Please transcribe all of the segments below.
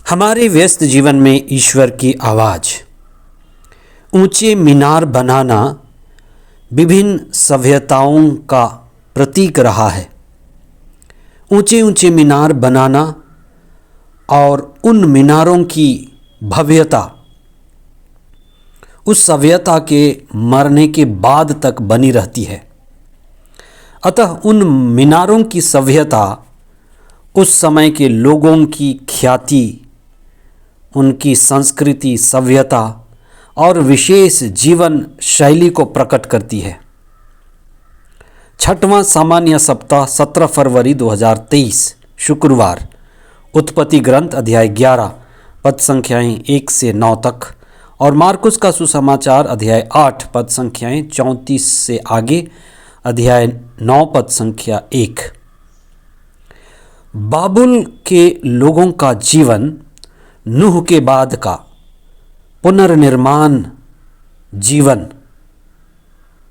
हमारे व्यस्त जीवन में ईश्वर की आवाज़, ऊंचे मीनार बनाना विभिन्न सभ्यताओं का प्रतीक रहा है। ऊंचे ऊंचे मीनार बनाना और उन मीनारों की भव्यता उस सभ्यता के मरने के बाद तक बनी रहती है। अतः उन मीनारों की सभ्यता उस समय के लोगों की ख्याति, उनकी संस्कृति, सभ्यता और विशेष जीवन शैली को प्रकट करती है। छठवां सामान्य सप्ताह 17 फरवरी 2023 शुक्रवार, उत्पत्ति ग्रंथ अध्याय 11 पद संख्याएं 1 से 9 तक और मार्कुस का सुसमाचार अध्याय 8 पद संख्याएं 34 से आगे, अध्याय 9 पद संख्या 1। बाबुल के लोगों का जीवन नूह के बाद का पुनर्निर्माण जीवन,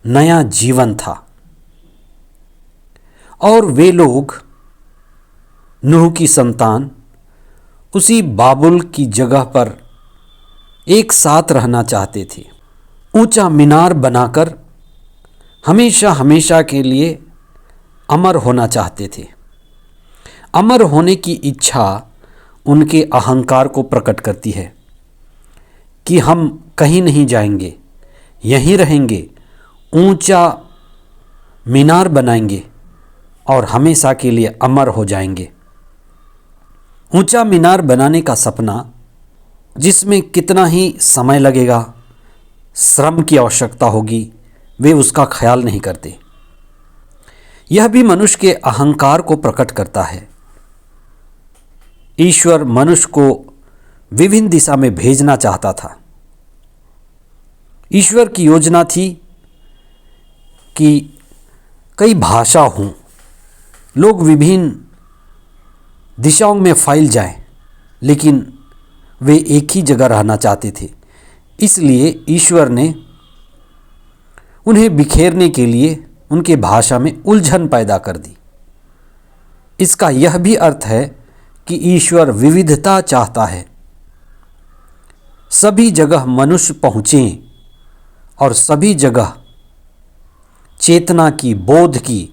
नया जीवन था और वे लोग, नूह की संतान, उसी बाबुल की जगह पर एक साथ रहना चाहते थे। ऊंचा मीनार बनाकर हमेशा हमेशा के लिए अमर होना चाहते थे। अमर होने की इच्छा उनके अहंकार को प्रकट करती है कि हम कहीं नहीं जाएंगे, यहीं रहेंगे, ऊंचा मीनार बनाएंगे और हमेशा के लिए अमर हो जाएंगे। ऊंचा मीनार बनाने का सपना, जिसमें कितना ही समय लगेगा, श्रम की आवश्यकता होगी, वे उसका ख्याल नहीं करते। यह भी मनुष्य के अहंकार को प्रकट करता है। ईश्वर मनुष्य को विभिन्न दिशा में भेजना चाहता था। ईश्वर की योजना थी कि कई भाषा हों, लोग विभिन्न दिशाओं में फैल जाएं, लेकिन वे एक ही जगह रहना चाहते थे। इसलिए ईश्वर ने उन्हें बिखेरने के लिए उनके भाषा में उलझन पैदा कर दी। इसका यह भी अर्थ है कि ईश्वर विविधता चाहता है। सभी जगह मनुष्य पहुँचें और सभी जगह चेतना की, बोध की,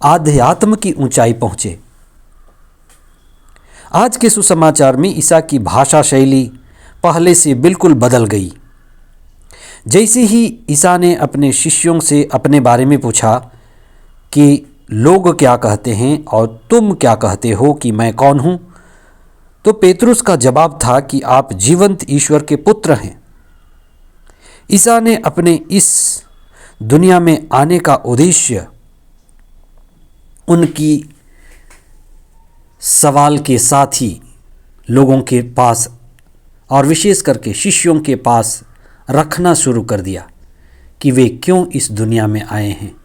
आध्यात्म की ऊंचाई पहुँचे। आज के सुसमाचार में ईसा की भाषा शैली पहले से बिल्कुल बदल गई। जैसे ही ईसा ने अपने शिष्यों से अपने बारे में पूछा कि लोग क्या कहते हैं और तुम क्या कहते हो कि मैं कौन हूँ, तो पेतरुस का जवाब था कि आप जीवंत ईश्वर के पुत्र हैं। ईसा ने अपने इस दुनिया में आने का उद्देश्य उनकी सवाल के साथ ही लोगों के पास और विशेष करके शिष्यों के पास रखना शुरू कर दिया कि वे क्यों इस दुनिया में आए हैं।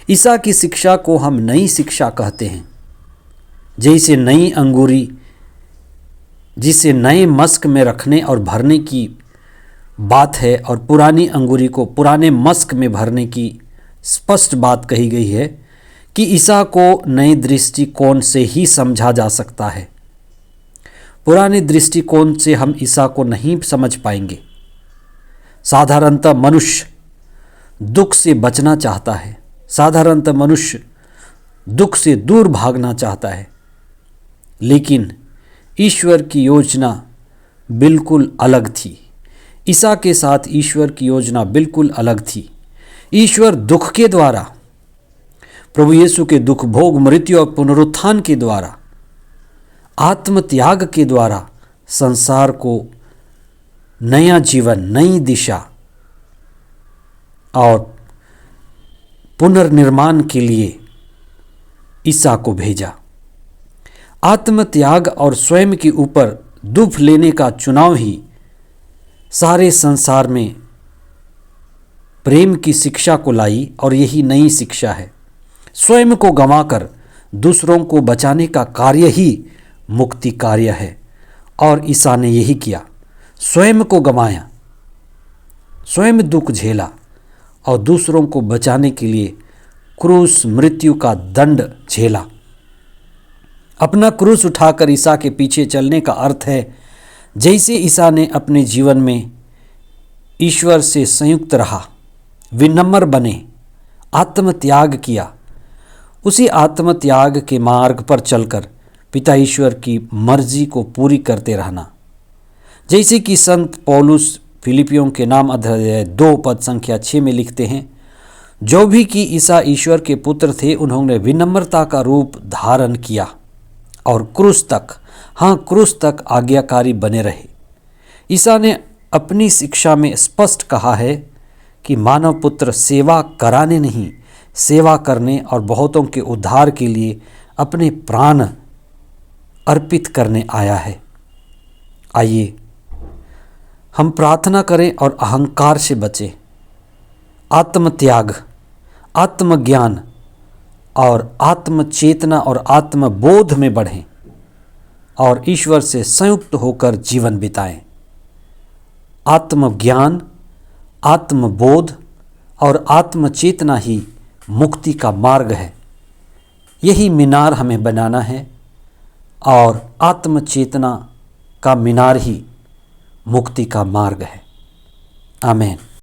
ईसा की शिक्षा को हम नई शिक्षा कहते हैं। जैसे नई अंगूरी जिसे नए मस्क में रखने और भरने की बात है और पुरानी अंगूरी को पुराने मस्क में भरने की स्पष्ट बात कही गई है कि ईसा को नए दृष्टिकोण से ही समझा जा सकता है। पुराने दृष्टिकोण से हम ईसा को नहीं समझ पाएंगे। साधारणतः मनुष्य दुख से बचना चाहता है। साधारणतः मनुष्य दुख से दूर भागना चाहता है। लेकिन ईश्वर की योजना बिल्कुल अलग थी। ईसा के साथ ईश्वर की योजना बिल्कुल अलग थी। ईश्वर दुख के द्वारा, प्रभु यीशु के दुख भोग, मृत्यु और पुनरुत्थान के द्वारा, आत्मत्याग के द्वारा संसार को नया जीवन, नई दिशा और पुनर्निर्माण के लिए ईसा को भेजा। आत्मत्याग और स्वयं के ऊपर दुख लेने का चुनाव ही सारे संसार में प्रेम की शिक्षा को लाई और यही नई शिक्षा है। स्वयं को गंवाकर दूसरों को बचाने का कार्य ही मुक्ति कार्य है और ईसा ने यही किया। स्वयं को गंवाया, स्वयं दुख झेला और दूसरों को बचाने के लिए क्रूस, मृत्यु का दंड झेला। अपना क्रूस उठाकर ईसा के पीछे चलने का अर्थ है जैसे ईसा ने अपने जीवन में ईश्वर से संयुक्त रहा, विनम्र बने, आत्मत्याग किया, उसी आत्मत्याग के मार्ग पर चलकर पिता ईश्वर की मर्जी को पूरी करते रहना। जैसे कि संत पौलुस फिलिपियों के नाम अध्याय 2 पद संख्या 6 में लिखते हैं, जो भी कि ईसा ईश्वर के पुत्र थे, उन्होंने विनम्रता का रूप धारण किया और क्रूस तक आज्ञाकारी बने रहे। ईसा ने अपनी शिक्षा में स्पष्ट कहा है कि मानव पुत्र सेवा कराने नहीं, सेवा करने और बहुतों के उद्धार के लिए अपने प्राण अर्पित करने आया है। आइए हम प्रार्थना करें और अहंकार से बचें, आत्मत्याग, आत्मज्ञान और आत्मचेतना और आत्मबोध में बढ़ें और ईश्वर से संयुक्त होकर जीवन बिताएं। आत्मज्ञान, आत्मबोध और आत्मचेतना ही मुक्ति का मार्ग है। यही मीनार हमें बनाना है और आत्मचेतना का मीनार ही मुक्ति का मार्ग है। आमीन।